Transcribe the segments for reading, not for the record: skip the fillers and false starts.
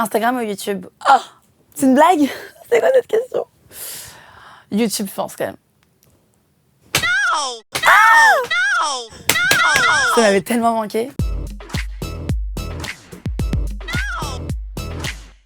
Instagram ou YouTube? Ah, c'est une blague? C'est quoi cette question? YouTube, je pense quand même. Ça m'avait tellement manqué.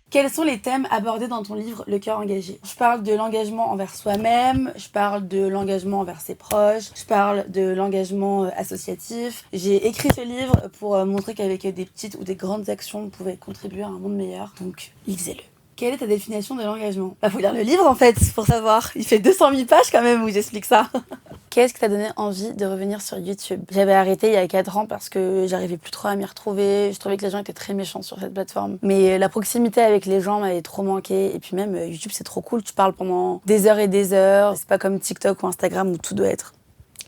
Quels sont les thèmes abordés dans ton livre Le cœur engagé? Je parle de l'engagement envers soi-même, je parle de l'engagement envers ses proches, je parle de l'engagement associatif. J'ai écrit ce livre pour montrer qu'avec des petites ou des grandes actions, on pouvait contribuer à un monde meilleur. Donc, lisez-le. Quelle est ta définition de l'engagement? Faut lire le livre en fait pour savoir. Il fait 200 000 pages quand même où j'explique ça. Qu'est-ce qui t'a donné envie de revenir sur YouTube? J'avais arrêté il y a 4 ans parce que j'arrivais plus trop à m'y retrouver. Je trouvais que les gens étaient très méchants sur cette plateforme. Mais la proximité avec les gens m'avait trop manqué. Et puis même, YouTube, c'est trop cool. Tu parles pendant des heures et des heures. C'est pas comme TikTok ou Instagram où tout doit être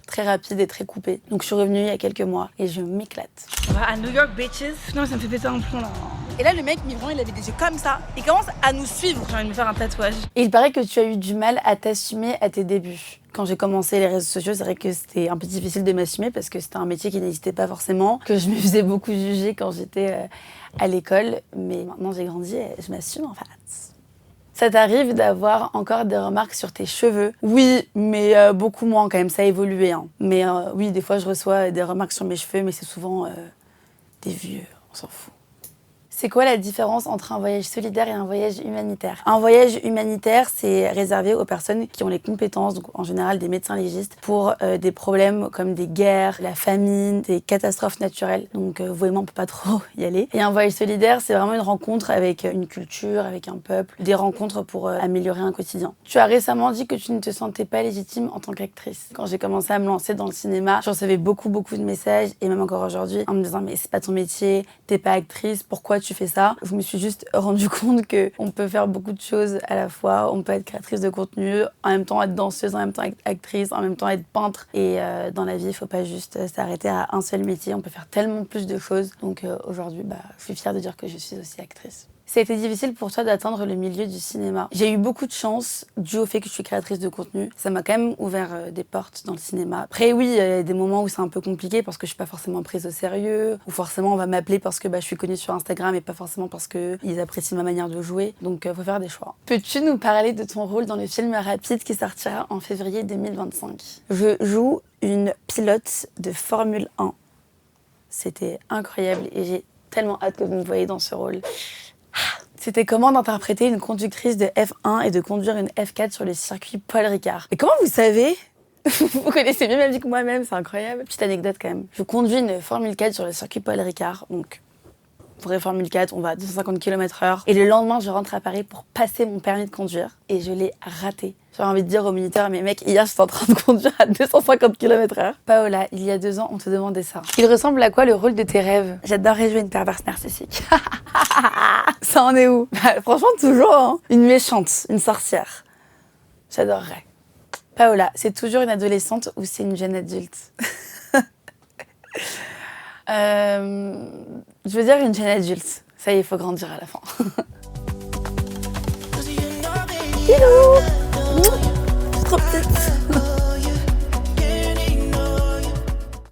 très rapide et très coupé. Donc je suis revenue il y a quelques mois et je m'éclate. On va à New York, bitches. Non, ça me fait péter un plomb là. Et là, le mec migrant, il avait des yeux comme ça. Il commence à nous suivre. J'ai envie de me faire un tatouage. Et il paraît que tu as eu du mal à t'assumer à tes débuts. Quand j'ai commencé les réseaux sociaux, c'est vrai que c'était un peu difficile de m'assumer parce que c'était un métier qui n'existait pas forcément, que je me faisais beaucoup juger quand j'étais à l'école. Mais maintenant, j'ai grandi et je m'assume en fait. Ça t'arrive d'avoir encore des remarques sur tes cheveux? Oui, mais beaucoup moins quand même, ça a évolué. Hein. Mais oui, des fois je reçois des remarques sur mes cheveux, mais c'est souvent des vieux, on s'en fout. C'est quoi la différence entre un voyage solidaire et un voyage humanitaire? Un voyage humanitaire, c'est réservé aux personnes qui ont les compétences, donc en général des médecins légistes, pour des problèmes comme des guerres, la famine, des catastrophes naturelles. Donc vraiment, on peut pas trop y aller. Et un voyage solidaire, c'est vraiment une rencontre avec une culture, avec un peuple, des rencontres pour améliorer un quotidien. Tu as récemment dit que tu ne te sentais pas légitime en tant qu'actrice. Quand j'ai commencé à me lancer dans le cinéma, je recevais beaucoup de messages, et même encore aujourd'hui, en me disant mais c'est pas ton métier, t'es pas actrice, pourquoi tu fais ça? Je me suis juste rendu compte que on peut faire beaucoup de choses à la fois. On peut être créatrice de contenu, en même temps être danseuse, en même temps être actrice, en même temps être peintre. Et dans la vie, il faut pas juste s'arrêter à un seul métier. On peut faire tellement plus de choses. Donc aujourd'hui, je suis fière de dire que je suis aussi actrice. Ça a été difficile pour toi d'atteindre le milieu du cinéma. J'ai eu beaucoup de chance dû au fait que je suis créatrice de contenu. Ça m'a quand même ouvert des portes dans le cinéma. Après oui, il y a des moments où c'est un peu compliqué parce que je suis pas forcément prise au sérieux, ou forcément on va m'appeler parce que je suis connue sur Instagram et pas forcément parce qu'ils apprécient ma manière de jouer. Donc faut faire des choix. Peux-tu nous parler de ton rôle dans le film Rapide qui sortira en février 2025? Je joue une pilote de Formule 1. C'était incroyable et j'ai tellement hâte que vous me voyez dans ce rôle. C'était comment d'interpréter une conductrice de F1 et de conduire une F4 sur le circuit Paul Ricard? Et comment vous savez? Vous connaissez mieux ma vie que moi-même, c'est incroyable. Petite anecdote quand même. Je conduis une Formule 4 sur le circuit Paul Ricard, donc vraie Formule 4, on va à 250 km/h. Et le lendemain, je rentre à Paris pour passer mon permis de conduire et je l'ai raté. J'avais envie de dire aux militaires, mais mec, hier j'étais en train de conduire à 250 km/h. Paola, il y a 2 ans, on te demandait ça. Il ressemble à quoi le rôle de tes rêves? J'adorerais jouer une perverse narcissique. Ça en est où? Franchement, toujours, hein. Une méchante, une sorcière. J'adorerais. Paola, c'est toujours une adolescente ou c'est une jeune adulte? Je veux dire une jeune adulte. Ça y est, il faut grandir à la fin. Hello! Trop petite.